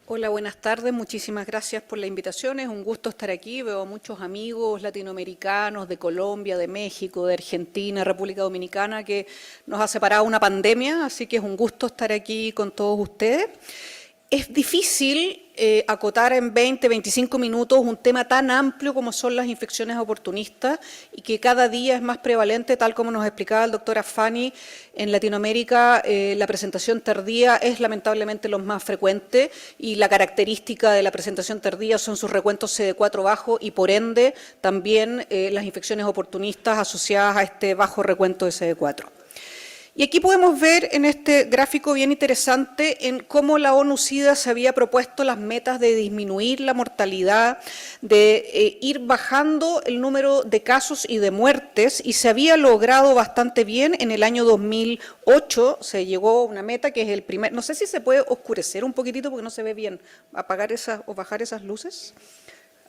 Hola, buenas tardes. Muchísimas gracias por la invitación. Es un gusto estar aquí. Veo a muchos amigos latinoamericanos de Colombia, de México, de Argentina, República Dominicana, que nos ha separado una pandemia, así que es un gusto estar aquí con todos ustedes. Es difícil acotar en 20, 25 minutos un tema tan amplio como son las infecciones oportunistas y que cada día es más prevalente, tal como nos explicaba el doctor Afani. En Latinoamérica la presentación tardía es lamentablemente lo más frecuente y la característica de la presentación tardía son sus recuentos CD4 bajo y por ende también las infecciones oportunistas asociadas a este bajo recuento de CD4. Y aquí podemos ver en este gráfico bien interesante en cómo la ONU-SIDA se había propuesto las metas de disminuir la mortalidad, de ir bajando el número de casos y de muertes, y se había logrado bastante bien. En el año 2008 se llegó a una meta que es el primer, no sé si se puede oscurecer un poquitito porque no se ve bien, apagar esas o bajar esas luces,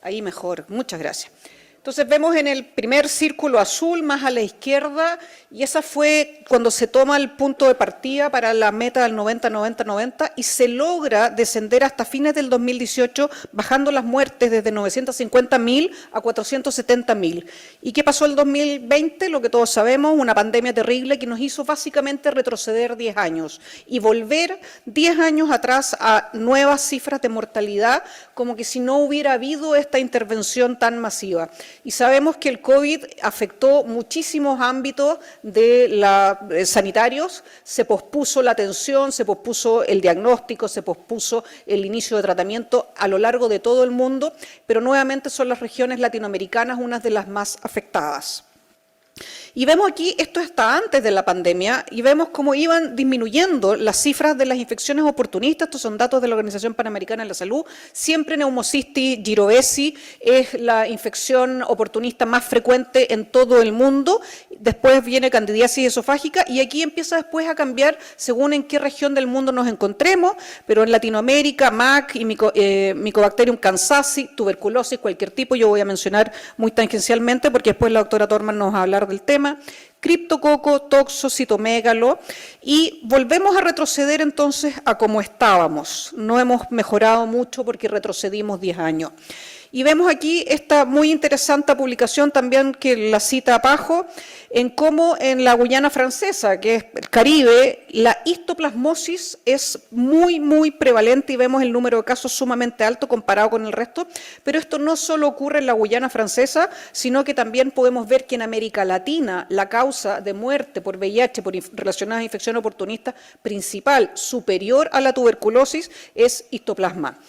ahí mejor, muchas gracias. Entonces vemos en el primer círculo azul más a la izquierda y esa fue cuando se toma el punto de partida para la meta del 90-90-90 y se logra descender hasta fines del 2018 bajando las muertes desde 950.000 a 470.000. ¿Y qué pasó el 2020? Lo que todos sabemos, una pandemia terrible que nos hizo básicamente retroceder 10 años y volver 10 años atrás a nuevas cifras de mortalidad como que si no hubiera habido esta intervención tan masiva. Y sabemos que el COVID afectó muchísimos ámbitos sanitarios, se pospuso la atención, se pospuso el diagnóstico, se pospuso el inicio de tratamiento a lo largo de todo el mundo, pero nuevamente son las regiones latinoamericanas unas de las más afectadas. Y vemos aquí, esto está antes de la pandemia, y vemos cómo iban disminuyendo las cifras de las infecciones oportunistas. Estos son datos de la Organización Panamericana de la Salud. Siempre Pneumocystis jirovecii es la infección oportunista más frecuente en todo el mundo. Después viene candidiasis esofágica y aquí empieza después a cambiar según en qué región del mundo nos encontremos, pero en Latinoamérica, MAC y Mycobacterium kansasi, tuberculosis, cualquier tipo, yo voy a mencionar muy tangencialmente porque después la doctora Torman nos va a hablar del tema. Criptococo, toxo, citomégalo, y volvemos a retroceder entonces a como estábamos. No hemos mejorado mucho porque retrocedimos 10 años. Y vemos aquí esta muy interesante publicación también que la cita Pajo, en cómo en la Guyana Francesa, que es el Caribe, la histoplasmosis es muy prevalente y vemos el número de casos sumamente alto comparado con el resto, pero esto no solo ocurre en la Guyana Francesa, sino que también podemos ver que en América Latina la causa de muerte por VIH, por relacionadas a infección oportunista principal, superior a la tuberculosis, es histoplasma.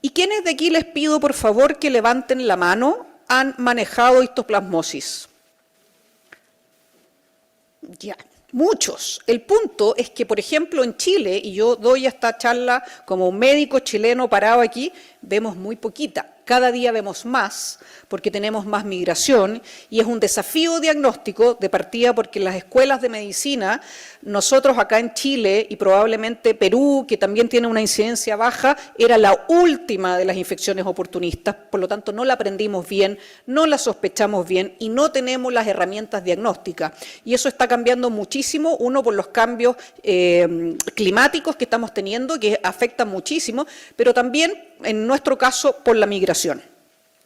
¿Y quiénes de aquí les pido, por favor, que levanten la mano, han manejado histoplasmosis? Ya, muchos. El punto es que, por ejemplo, en Chile, y yo doy esta charla como un médico chileno parado aquí, vemos muy poquita. Cada día vemos más porque tenemos más migración y es un desafío diagnóstico de partida porque en las escuelas de medicina, nosotros acá en Chile y probablemente Perú, que también tiene una incidencia baja, era la última de las infecciones oportunistas, por lo tanto no la aprendimos bien, no la sospechamos bien y no tenemos las herramientas diagnósticas. Y eso está cambiando muchísimo, uno por los cambios climáticos que estamos teniendo, que afectan muchísimo, pero también en nuestro caso por la migración.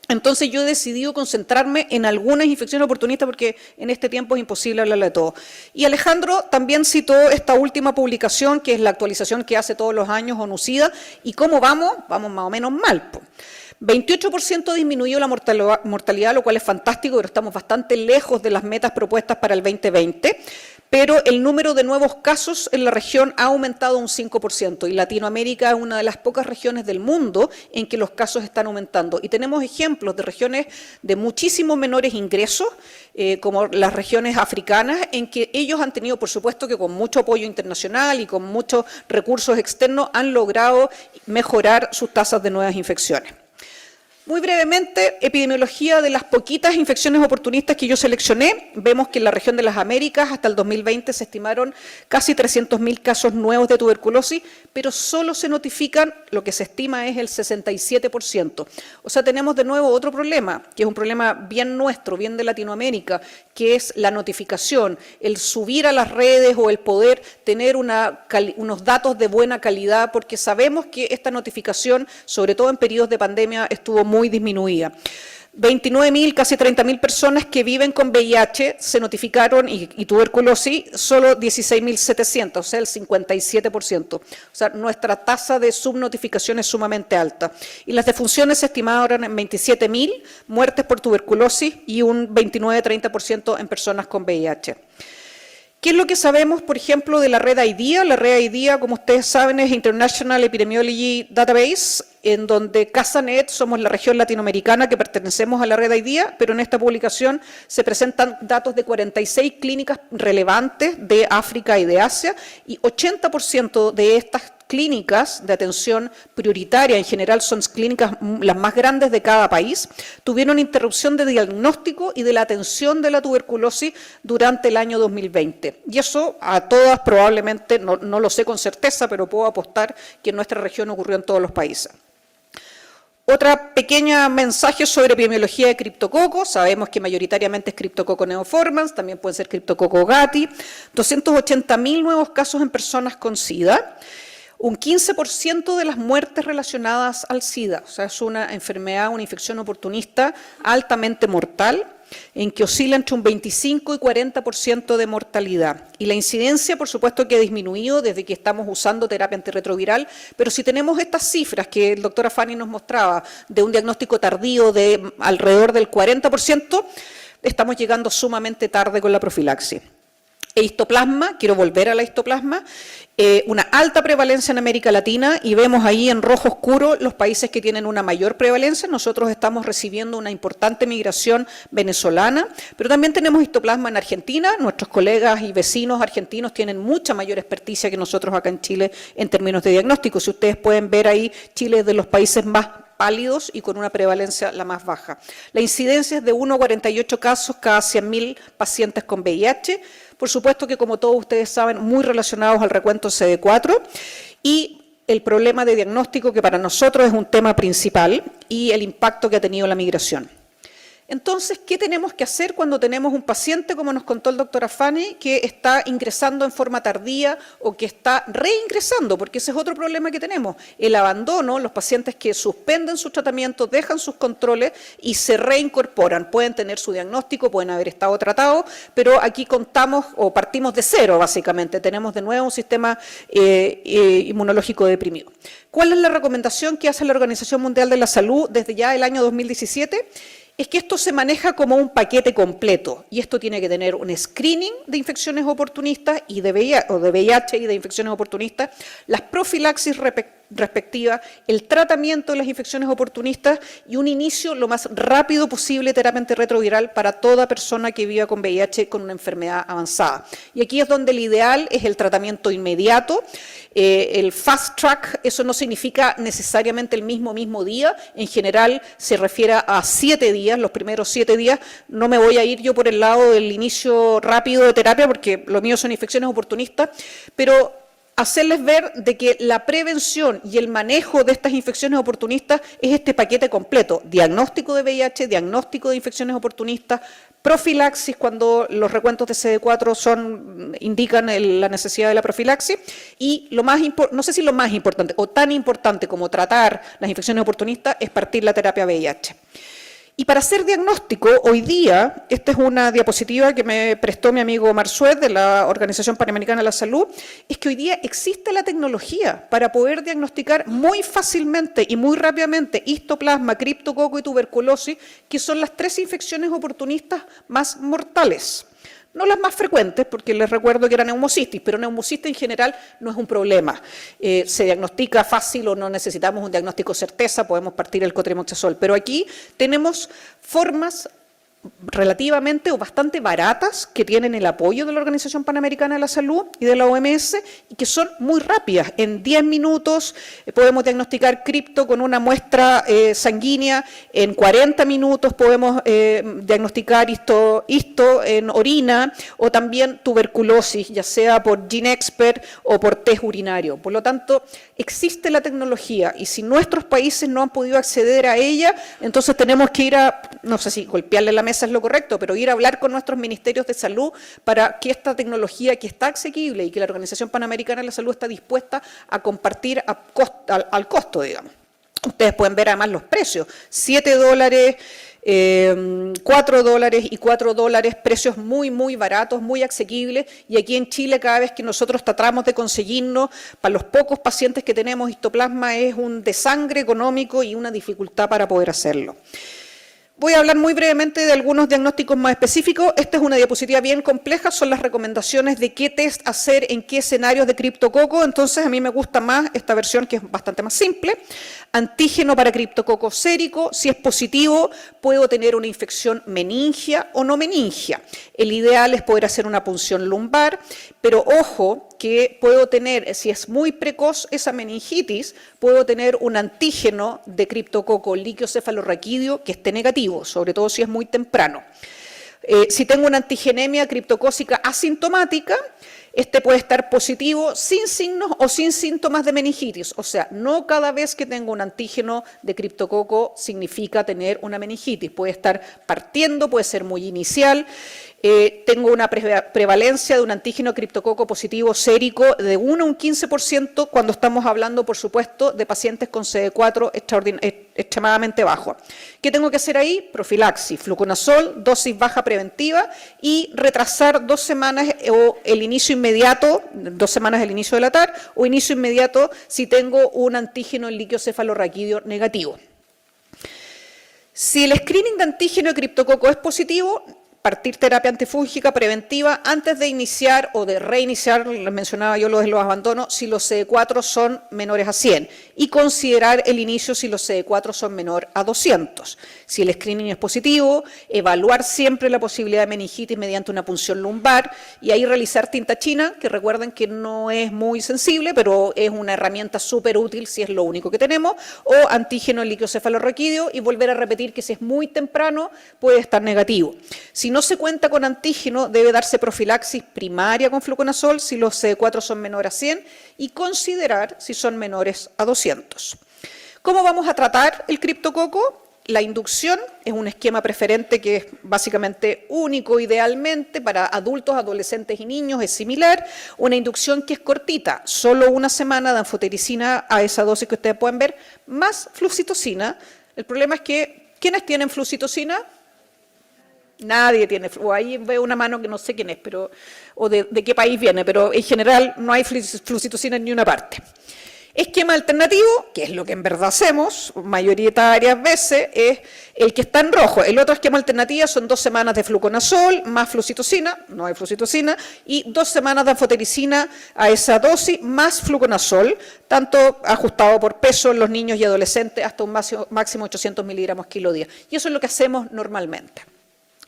Entonces yo he decidido concentrarme en algunas infecciones oportunistas porque en este tiempo es imposible hablar de todo. Y Alejandro también citó esta última publicación, que es la actualización que hace todos los años ONU-SIDA, y cómo vamos más o menos mal. 28% disminuyó la mortalidad, lo cual es fantástico, pero estamos bastante lejos de las metas propuestas para el 2020. Pero el número de nuevos casos en la región ha aumentado un 5% y Latinoamérica es una de las pocas regiones del mundo en que los casos están aumentando. Y tenemos ejemplos de regiones de muchísimos menores ingresos, como las regiones africanas, en que ellos han tenido, por supuesto que con mucho apoyo internacional y con muchos recursos externos, han logrado mejorar sus tasas de nuevas infecciones. Muy brevemente, epidemiología de las poquitas infecciones oportunistas que yo seleccioné. Vemos que en la región de las Américas hasta el 2020 se estimaron casi 300.000 casos nuevos de tuberculosis, pero solo se notifican, lo que se estima es el 67%. O sea, tenemos de nuevo otro problema, que es un problema bien nuestro, bien de Latinoamérica, que es la notificación, el subir a las redes o el poder tener unos datos de buena calidad, porque sabemos que esta notificación, sobre todo en periodos de pandemia, estuvo muy disminuida. 29.000, casi 30.000 personas que viven con VIH se notificaron y tuberculosis, solo 16.700, o sea, el 57%. O sea, nuestra tasa de subnotificación es sumamente alta. Y las defunciones se estimaron en 27.000 muertes por tuberculosis y un 29-30% en personas con VIH. ¿Qué es lo que sabemos, por ejemplo, de la red IDEA? La red IDEA, como ustedes saben, es International Epidemiology Database, en donde CasaNet somos la región latinoamericana que pertenecemos a la red IDEA, pero en esta publicación se presentan datos de 46 clínicas relevantes de África y de Asia, y 80% de estas clínicas de atención prioritaria, en general son clínicas las más grandes de cada país, tuvieron interrupción de diagnóstico y de la atención de la tuberculosis durante el año 2020. Y eso a todas probablemente, no lo sé con certeza, pero puedo apostar que en nuestra región ocurrió en todos los países. Otra pequeña mensaje sobre epidemiología de criptococos. Sabemos que mayoritariamente es criptococo neoformans, también puede ser criptococo gatti. 280.000 nuevos casos en personas con SIDA. Un 15% de las muertes relacionadas al SIDA, o sea, es una enfermedad, una infección oportunista altamente mortal, en que oscila entre un 25 y 40% de mortalidad. Y la incidencia, por supuesto, que ha disminuido desde que estamos usando terapia antirretroviral, pero si tenemos estas cifras que el doctor Afani nos mostraba, de un diagnóstico tardío de alrededor del 40%, estamos llegando sumamente tarde con la profilaxis. E histoplasma, quiero volver a la histoplasma, una alta prevalencia en América Latina, y vemos ahí en rojo oscuro los países que tienen una mayor prevalencia. Nosotros estamos recibiendo una importante migración venezolana, pero también tenemos histoplasma en Argentina. Nuestros colegas y vecinos argentinos tienen mucha mayor experticia que nosotros acá en Chile en términos de diagnóstico. Si ustedes pueden ver ahí, Chile es de los países más pálidos y con una prevalencia la más baja. La incidencia es de 1,48 casos cada 100.000 pacientes con VIH. Por supuesto que, como todos ustedes saben, muy relacionados al recuento CD4 y el problema de diagnóstico, que para nosotros es un tema principal, y el impacto que ha tenido la migración. Entonces, ¿qué tenemos que hacer cuando tenemos un paciente, como nos contó el doctor Afani, que está ingresando en forma tardía o que está reingresando? Porque ese es otro problema que tenemos, el abandono, los pacientes que suspenden sus tratamientos, dejan sus controles y se reincorporan. Pueden tener su diagnóstico, pueden haber estado tratados, pero aquí contamos o partimos de cero, básicamente. Tenemos de nuevo un sistema inmunológico deprimido. ¿Cuál es la recomendación que hace la Organización Mundial de la Salud desde ya el año 2017? Es que esto se maneja como un paquete completo, y esto tiene que tener un screening de infecciones oportunistas y de VIH y de infecciones oportunistas, las profilaxis respectivas, el tratamiento de las infecciones oportunistas y un inicio lo más rápido posible de terapia antirretroviral para toda persona que viva con VIH con una enfermedad avanzada. Y aquí es donde el ideal es el tratamiento inmediato, el fast track. Eso no significa necesariamente el mismo día, en general se refiere a 7 días, los primeros 7 días. No me voy a ir yo por el lado del inicio rápido de terapia, porque lo mío son infecciones oportunistas, pero hacerles ver de que la prevención y el manejo de estas infecciones oportunistas es este paquete completo: diagnóstico de VIH, diagnóstico de infecciones oportunistas, profilaxis cuando los recuentos de CD4 indican la necesidad de la profilaxis, y lo más no sé si lo más importante o tan importante como tratar las infecciones oportunistas es partir la terapia VIH. Y para hacer diagnóstico, hoy día, esta es una diapositiva que me prestó mi amigo Omar Suez de la Organización Panamericana de la Salud, es que hoy día existe la tecnología para poder diagnosticar muy fácilmente y muy rápidamente histoplasma, criptococo y tuberculosis, que son las 3 infecciones oportunistas más mortales. No las más frecuentes, porque les recuerdo que era neumocistis, pero neumocistis en general no es un problema. Se diagnostica fácil o no necesitamos un diagnóstico certeza, podemos partir el cotrimoxazol. Pero aquí tenemos formas relativamente o bastante baratas, que tienen el apoyo de la Organización Panamericana de la Salud y de la OMS, y que son muy rápidas. En 10 minutos podemos diagnosticar cripto con una muestra sanguínea, en 40 minutos podemos diagnosticar histo en orina, o también tuberculosis, ya sea por GeneXpert o por test urinario. Por lo tanto, existe la tecnología, y si nuestros países no han podido acceder a ella, entonces tenemos que ir a, no sé si golpearle la mesa es lo correcto, pero ir a hablar con nuestros ministerios de salud para que esta tecnología, que está asequible y que la Organización Panamericana de la Salud está dispuesta a compartir al costo, digamos. Ustedes pueden ver además los precios, $7, $4 y $4, precios muy, muy baratos, muy asequibles, y aquí en Chile cada vez que nosotros tratamos de conseguirnos, para los pocos pacientes que tenemos histoplasma es un desangre económico y una dificultad para poder hacerlo. Voy a hablar muy brevemente de algunos diagnósticos más específicos. Esta es una diapositiva bien compleja, son las recomendaciones de qué test hacer en qué escenarios de criptococo. Entonces, a mí me gusta más esta versión, que es bastante más simple. Antígeno para criptococo sérico, si es positivo, puedo tener una infección meningia o no meningia. El ideal es poder hacer una punción lumbar, pero ojo que puedo tener, si es muy precoz esa meningitis, puedo tener un antígeno de criptococo líquido cefalorraquídeo que esté negativo, sobre todo si es muy temprano. Si tengo una antigenemia criptocócica asintomática, este puede estar positivo sin signos o sin síntomas de meningitis. O sea, no cada vez que tengo un antígeno de criptococo significa tener una meningitis. Puede estar partiendo, puede ser muy inicial. Tengo una prevalencia de un antígeno criptococo positivo sérico de 1 a un 15% cuando estamos hablando, por supuesto, de pacientes con CD4 extremadamente bajo. ¿Qué tengo que hacer ahí? Profilaxis, fluconazol, dosis baja preventiva, y retrasar 2 semanas o el inicio inmediato, 2 semanas del inicio del ATAR, o inicio inmediato si tengo un antígeno en líquido cefalorraquídeo negativo. Si el screening de antígeno de criptococo es positivo, partir terapia antifúngica preventiva antes de iniciar o de reiniciar, les mencionaba yo lo de los abandonos, si los CD4 son menores a 100, y considerar el inicio si los CD4 son menor a 200. Si el screening es positivo, evaluar siempre la posibilidad de meningitis mediante una punción lumbar, y ahí realizar tinta china, que recuerden que no es muy sensible, pero es una herramienta súper útil si es lo único que tenemos, o antígeno en líquido cefalorraquídeo, y volver a repetir que si es muy temprano puede estar negativo. Si no se cuenta con antígeno, debe darse profilaxis primaria con fluconazol si los CD4 son menores a 100 y considerar si son menores a 200. ¿Cómo vamos a tratar el criptococo? La inducción es un esquema preferente que es básicamente único idealmente para adultos, adolescentes y niños, es similar. Una inducción que es cortita, solo 1 semana de anfotericina a esa dosis que ustedes pueden ver, más flucitocina. El problema es que, ¿quiénes tienen flucitocina? Nadie tiene, o ahí veo una mano que no sé quién es, pero, o de qué país viene, pero en general no hay flucitocina en ni una parte. Esquema alternativo, que es lo que en verdad hacemos mayoritarias veces, es el que está en rojo. El otro esquema alternativo son 2 semanas de fluconazol más flucitocina, no hay flucitocina, y 2 semanas de anfotericina a esa dosis más fluconazol, tanto ajustado por peso en los niños y adolescentes hasta un máximo 800 miligramos kilo día. Y eso es lo que hacemos normalmente.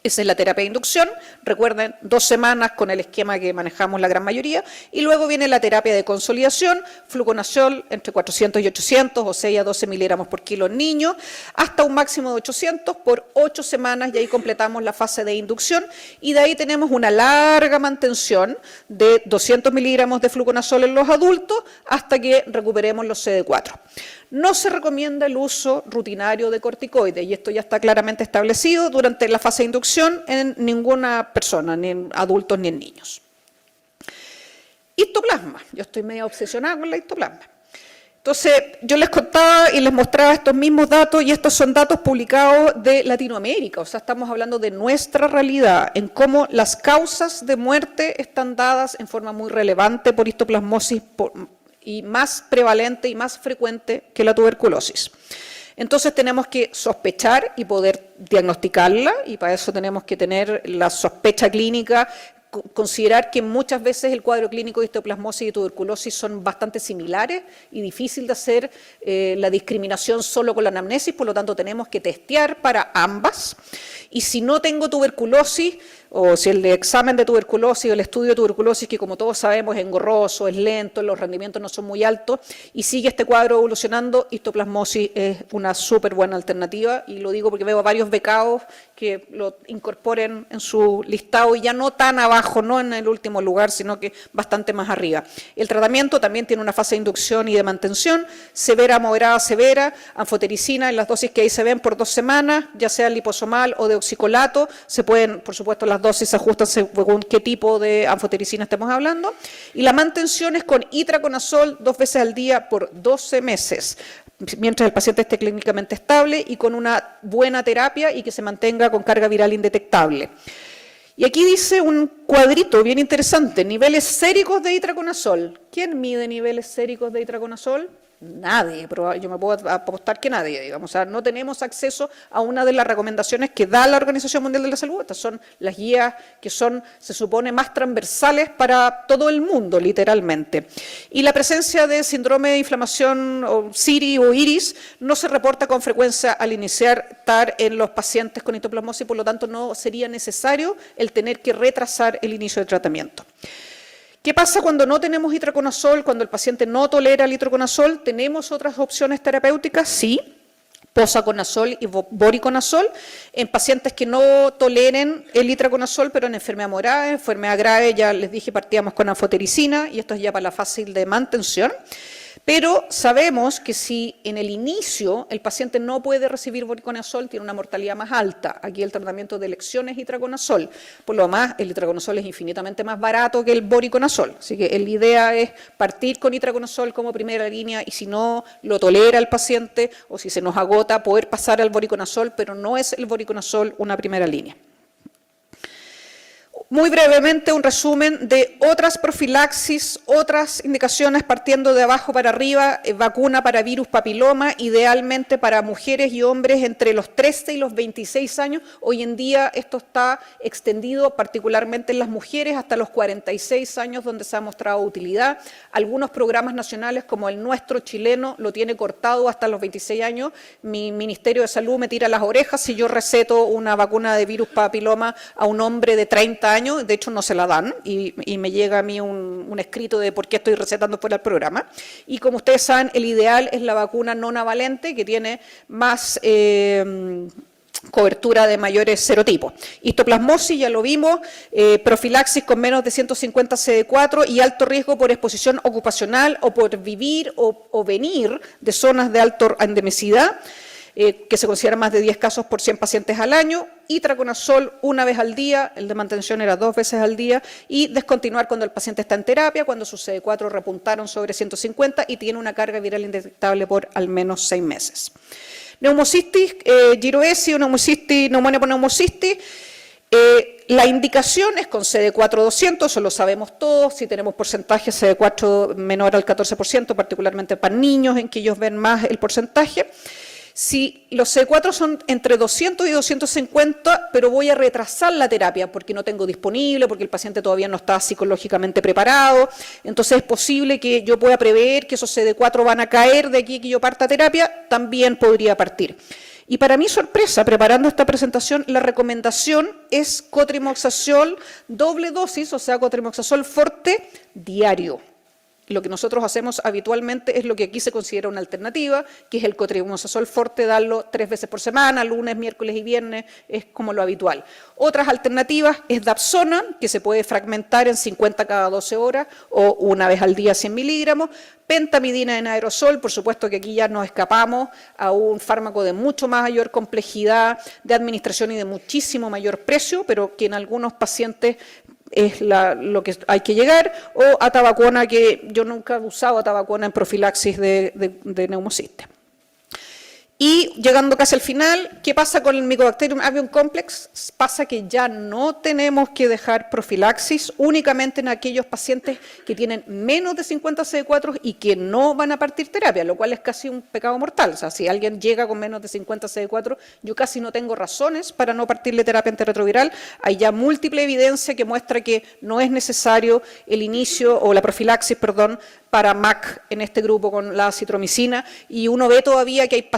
Esa es la terapia de inducción, recuerden, 2 semanas con el esquema que manejamos la gran mayoría, y luego viene la terapia de consolidación, fluconazol entre 400 y 800, o 6 a 12 miligramos por kilo en niños, hasta un máximo de 800 por 8 semanas, y ahí completamos la fase de inducción, y de ahí tenemos una larga mantención de 200 miligramos de fluconazol en los adultos hasta que recuperemos los CD4. No se recomienda el uso rutinario de corticoides, y esto ya está claramente establecido durante la fase de inducción en ninguna persona, ni en adultos ni en niños. Histoplasma. Yo estoy medio obsesionada con la histoplasma. Entonces, yo les contaba y les mostraba estos mismos datos, y estos son datos publicados de Latinoamérica, o sea, estamos hablando de nuestra realidad, en cómo las causas de muerte están dadas en forma muy relevante por histoplasmosis y más prevalente y más frecuente que la tuberculosis. Entonces tenemos que sospechar y poder diagnosticarla, y para eso tenemos que tener la sospecha clínica considerar que muchas veces el cuadro clínico de histoplasmosis y tuberculosis son bastante similares y difícil de hacer la discriminación solo con la anamnesis, por lo tanto tenemos que testear para ambas. Y si no tengo tuberculosis, o si el examen de tuberculosis o el estudio de tuberculosis, que como todos sabemos es engorroso, es lento, los rendimientos no son muy altos, y sigue este cuadro evolucionando, histoplasmosis es una súper buena alternativa, y lo digo porque veo a varios becados que lo incorporen en su listado, y ya no tan abajo, no en el último lugar, sino que bastante más arriba. El tratamiento también tiene una fase de inducción y de mantención, severa, moderada, severa, anfotericina en las dosis que ahí se ven por 2 semanas, ya sea liposomal o de oxicolato, se pueden, por supuesto, las dosis se ajustan según qué tipo de anfotericina estemos hablando, y la mantención es con itraconazol 2 veces al día por 12 meses, mientras el paciente esté clínicamente estable y con una buena terapia y que se mantenga con carga viral indetectable. Y aquí dice un cuadrito bien interesante, niveles séricos de itraconazol. ¿Quién mide niveles séricos de itraconazol? Nadie, pero yo me puedo apostar que nadie, digamos. O sea, no tenemos acceso a una de las recomendaciones que da la Organización Mundial de la Salud. Estas son las guías que son, se supone, más transversales para todo el mundo, literalmente. Y la presencia de síndrome de inflamación o CIRI o IRIS no se reporta con frecuencia al iniciar TAR en los pacientes con histoplasmosis, por lo tanto no sería necesario el tener que retrasar el inicio del tratamiento. ¿Qué pasa cuando no tenemos itraconazol, cuando el paciente no tolera el itraconazol? ¿Tenemos otras opciones terapéuticas? Sí, posaconazol y voriconazol en pacientes que no toleren el itraconazol, pero en enfermedad moderada, enfermedad grave, ya les dije, partíamos con anfotericina, y esto es ya para la fase de mantención. Pero sabemos que si en el inicio el paciente no puede recibir voriconazol, tiene una mortalidad más alta. Aquí el tratamiento de elección es itraconazol. Por lo demás, el itraconazol es infinitamente más barato que el voriconazol. Así que la idea es partir con itraconazol como primera línea, y si no lo tolera el paciente o si se nos agota, poder pasar al voriconazol, pero no es el voriconazol una primera línea. Muy brevemente, un resumen de otras profilaxis, otras indicaciones partiendo de abajo para arriba, vacuna para virus papiloma, idealmente para mujeres y hombres entre los 13 y los 26 años. Hoy en día esto está extendido particularmente en las mujeres hasta los 46 años, donde se ha mostrado utilidad. Algunos programas nacionales como el nuestro chileno lo tiene cortado hasta los 26 años. Mi Ministerio de Salud me tira las orejas si yo receto una vacuna de virus papiloma a un hombre de 30 años, de hecho no se la dan, y me llega a mí un escrito de por qué estoy recetando fuera del programa. Y como ustedes saben, el ideal es la vacuna no navalente, que tiene más cobertura de mayores serotipos. Histoplasmosis, ya lo vimos, profilaxis con menos de 150 CD4 y alto riesgo por exposición ocupacional o por vivir o venir de zonas de alta endemicidad, que se consideran más de 10 casos por 100 pacientes al año, itraconazol 1 vez al día, el de mantención era 2 veces al día, y descontinuar cuando el paciente está en terapia, cuando sus CD4 repuntaron sobre 150 y tiene una carga viral indetectable por al menos 6 meses. Neumocistis, giroesis o neumocistis, neumonía por neumocistis. La indicación es con CD4 200, eso lo sabemos todos, si tenemos porcentaje CD4 menor al 14%, particularmente para niños, en que ellos ven más el porcentaje. Si los CD4 son entre 200 y 250, pero voy a retrasar la terapia porque no tengo disponible, porque el paciente todavía no está psicológicamente preparado, entonces es posible que yo pueda prever que esos CD4 van a caer de aquí que yo parta terapia, también podría partir. Y para mi sorpresa, preparando esta presentación, la recomendación es cotrimoxazol doble dosis, o sea, cotrimoxazol forte diario. Lo que nosotros hacemos habitualmente es lo que aquí se considera una alternativa, que es el cotrimoxazol forte, darlo 3 veces por semana, lunes, miércoles y viernes, es como lo habitual. Otras alternativas es Dapsona, que se puede fragmentar en 50 cada 12 horas o una vez al día 100 miligramos. Pentamidina en aerosol, por supuesto que aquí ya nos escapamos a un fármaco de mucho mayor complejidad de administración y de muchísimo mayor precio, pero que en algunos pacientes es lo que hay que llegar, o atabacona, que yo nunca he usado atabacona en profilaxis de neumocistis. Y llegando casi al final, ¿qué pasa con el Mycobacterium avium complex? Pasa que ya no tenemos que dejar profilaxis únicamente en aquellos pacientes que tienen menos de 50 CD4 y que no van a partir terapia, lo cual es casi un pecado mortal. O sea, si alguien llega con menos de 50 CD4, yo casi no tengo razones para no partirle terapia antirretroviral. Hay ya múltiple evidencia que muestra que no es necesario el inicio o la profilaxis, perdón, para MAC en este grupo con la acitromicina, y uno ve todavía que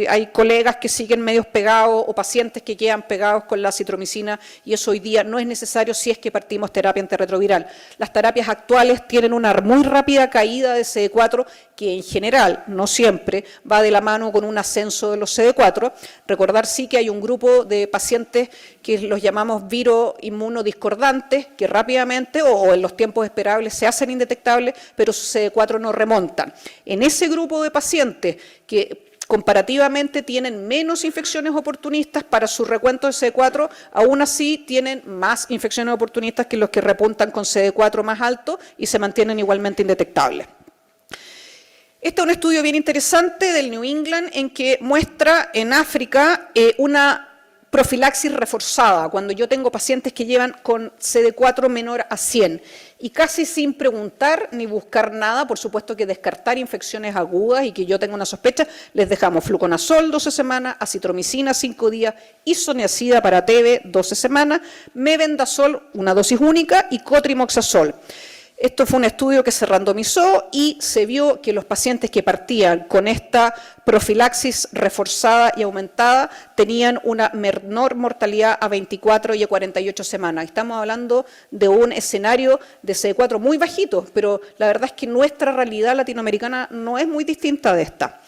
hay colegas que siguen medios pegados o pacientes que quedan pegados con la acitromicina, y eso hoy día no es necesario si es que partimos terapia antirretroviral. Las terapias actuales tienen una muy rápida caída de CD4 que en general, no siempre, va de la mano con un ascenso de los CD4. Recordar sí que hay un grupo de pacientes que los llamamos viroinmunodiscordantes, que rápidamente o en los tiempos esperables se hacen indetectables, pero sus CD4 no remontan. En ese grupo de pacientes que comparativamente tienen menos infecciones oportunistas para su recuento de CD4, aún así tienen más infecciones oportunistas que los que repuntan con CD4 más alto y se mantienen igualmente indetectables. Este es un estudio bien interesante del New England en que muestra en África una profilaxis reforzada, cuando yo tengo pacientes que llevan con CD4 menor a 100 y casi sin preguntar ni buscar nada, por supuesto que descartar infecciones agudas y que yo tenga una sospecha, les dejamos fluconazol 12 semanas, acitromicina 5 días, isoniazida para TB 12 semanas, mebendazol una dosis única y cotrimoxazol. Esto fue un estudio que se randomizó y se vio que los pacientes que partían con esta profilaxis reforzada y aumentada tenían una menor mortalidad a 24 y a 48 semanas. Estamos hablando de un escenario de CD4 muy bajito, pero la verdad es que nuestra realidad latinoamericana no es muy distinta de esta.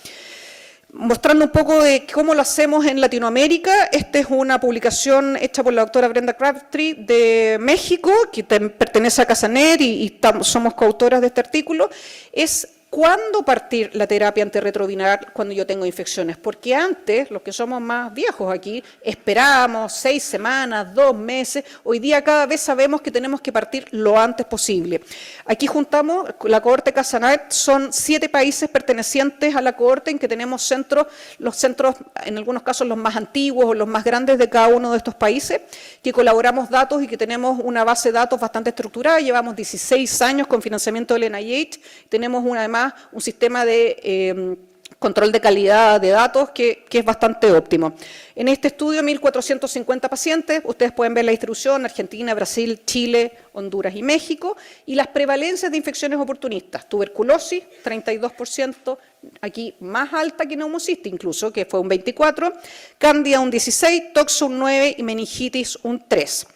Mostrando un poco de cómo lo hacemos en Latinoamérica, esta es una publicación hecha por la doctora Brenda Crabtree de México, que pertenece a Casanet y somos coautoras de este artículo. Es ¿cuándo partir la terapia antirretroviral cuando yo tengo infecciones? Porque antes, los que somos más viejos aquí, esperábamos 6 semanas, 2 meses. Hoy día cada vez sabemos que tenemos que partir lo antes posible. Aquí juntamos la cohorte Casanet, son 7 países pertenecientes a la cohorte en que tenemos centros, los centros, en algunos casos los más antiguos o los más grandes de cada uno de estos países, que colaboramos datos y que tenemos una base de datos bastante estructurada. Llevamos 16 años con financiamiento del NIH, tenemos además un sistema de control de calidad de datos que es bastante óptimo. En este estudio, 1.450 pacientes, ustedes pueden ver la distribución: Argentina, Brasil, Chile, Honduras y México, y las prevalencias de infecciones oportunistas. Tuberculosis, 32%, aquí más alta que neumocitis incluso, que fue un 24%, cándida un 16%, toxo un 9% y meningitis un 3%.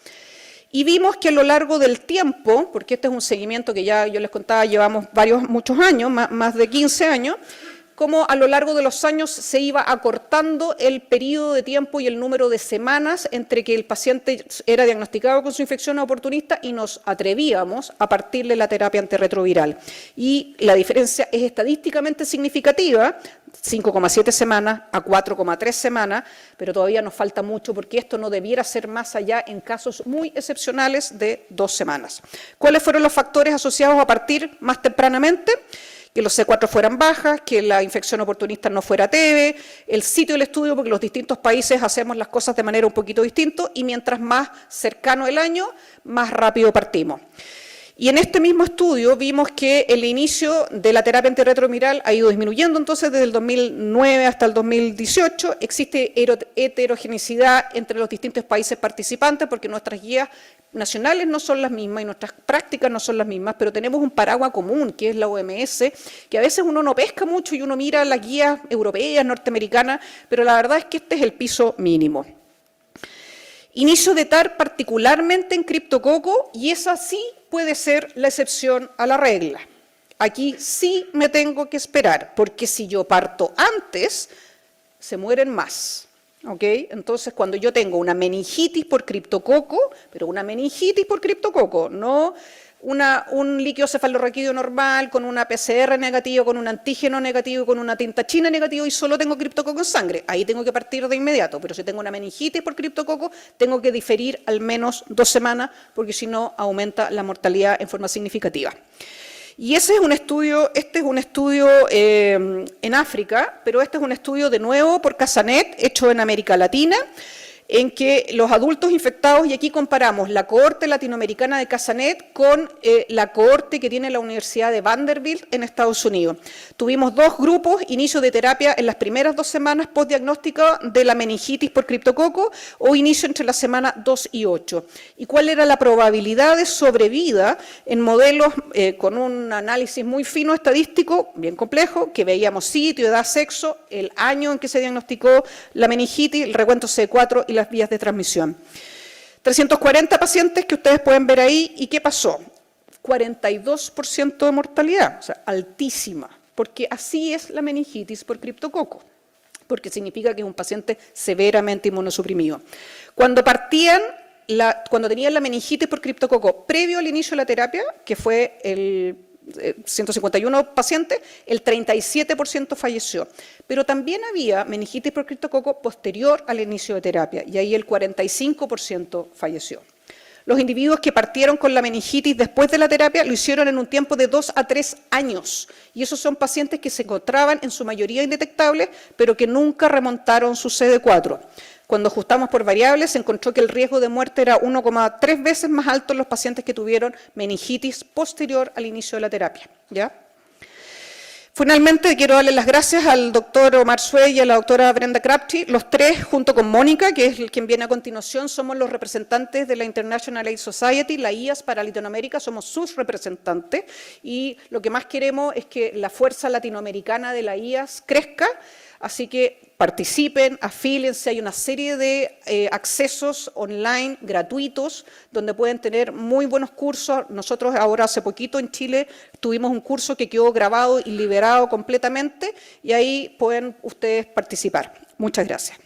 Y vimos que a lo largo del tiempo, porque este es un seguimiento que ya yo les contaba, llevamos muchos años, más de 15 años, cómo a lo largo de los años se iba acortando el periodo de tiempo y el número de semanas entre que el paciente era diagnosticado con su infección oportunista y nos atrevíamos a partirle la terapia antirretroviral. Y la diferencia es estadísticamente significativa, 5,7 semanas a 4,3 semanas, pero todavía nos falta mucho porque esto no debiera ser más allá en casos muy excepcionales de 2 semanas. ¿Cuáles fueron los factores asociados a partir más tempranamente? Que los C4 fueran bajas, que la infección oportunista no fuera TB, el sitio del estudio, porque los distintos países hacemos las cosas de manera un poquito distinta, y mientras más cercano el año, más rápido partimos. Y en este mismo estudio vimos que el inicio de la terapia antirretroviral ha ido disminuyendo, entonces desde el 2009 hasta el 2018 existe heterogeneidad entre los distintos países participantes porque nuestras guías nacionales no son las mismas y nuestras prácticas no son las mismas, pero tenemos un paraguas común que es la OMS, que a veces uno no pesca mucho y uno mira las guías europeas, norteamericanas, pero la verdad es que este es el piso mínimo. Inicio de TAR particularmente en criptococo, y esa sí puede ser la excepción a la regla. Aquí sí me tengo que esperar, porque si yo parto antes, se mueren más. ¿Ok? Entonces, cuando yo tengo una meningitis por criptococo, pero una meningitis por criptococo, no un líquido cefalorraquídeo normal, con una PCR negativo, con un antígeno negativo, con una tinta china negativo y solo tengo criptococo en sangre, ahí tengo que partir de inmediato. Pero si tengo una meningitis por criptococo, tengo que diferir al menos 2 semanas, porque si no aumenta la mortalidad en forma significativa. Y ese es un estudio, en África, pero este es un estudio de nuevo por Casanet, hecho en América Latina, en que los adultos infectados, y aquí comparamos la cohorte latinoamericana de Casanet con la cohorte que tiene la Universidad de Vanderbilt en Estados Unidos. Tuvimos dos grupos, inicio de terapia en las primeras 2 semanas postdiagnóstico de la meningitis por criptococo o inicio entre la semana 2 y 8. ¿Y cuál era la probabilidad de sobrevida en modelos con un análisis muy fino estadístico, bien complejo, que veíamos sitio, edad, sexo, el año en que se diagnosticó la meningitis, el recuento CD4 y las vías de transmisión? 340 pacientes que ustedes pueden ver ahí, ¿y qué pasó? 42% de mortalidad, o sea, altísima, porque así es la meningitis por criptococo, porque significa que es un paciente severamente inmunosuprimido. Cuando tenían la meningitis por criptococo previo al inicio de la terapia, que fue el 151 pacientes, el 37% falleció. Pero también había meningitis por criptococo posterior al inicio de terapia, y ahí el 45% falleció. Los individuos que partieron con la meningitis después de la terapia lo hicieron en un tiempo de 2 a 3 años, y esos son pacientes que se encontraban en su mayoría indetectables, pero que nunca remontaron su CD4. Cuando ajustamos por variables, se encontró que el riesgo de muerte era 1,3 veces más alto en los pacientes que tuvieron meningitis posterior al inicio de la terapia, ¿ya? Finalmente, quiero darle las gracias al doctor Omar Suey y a la doctora Brenda Crabtree. Los tres, junto con Mónica, que es quien viene a continuación, somos los representantes de la International AIDS Society, la IAS para Latinoamérica, somos sus representantes, y lo que más queremos es que la fuerza latinoamericana de la IAS crezca. Así que participen, afíliense, hay una serie de accesos online gratuitos donde pueden tener muy buenos cursos. Nosotros ahora hace poquito en Chile tuvimos un curso que quedó grabado y liberado completamente, y ahí pueden ustedes participar. Muchas gracias.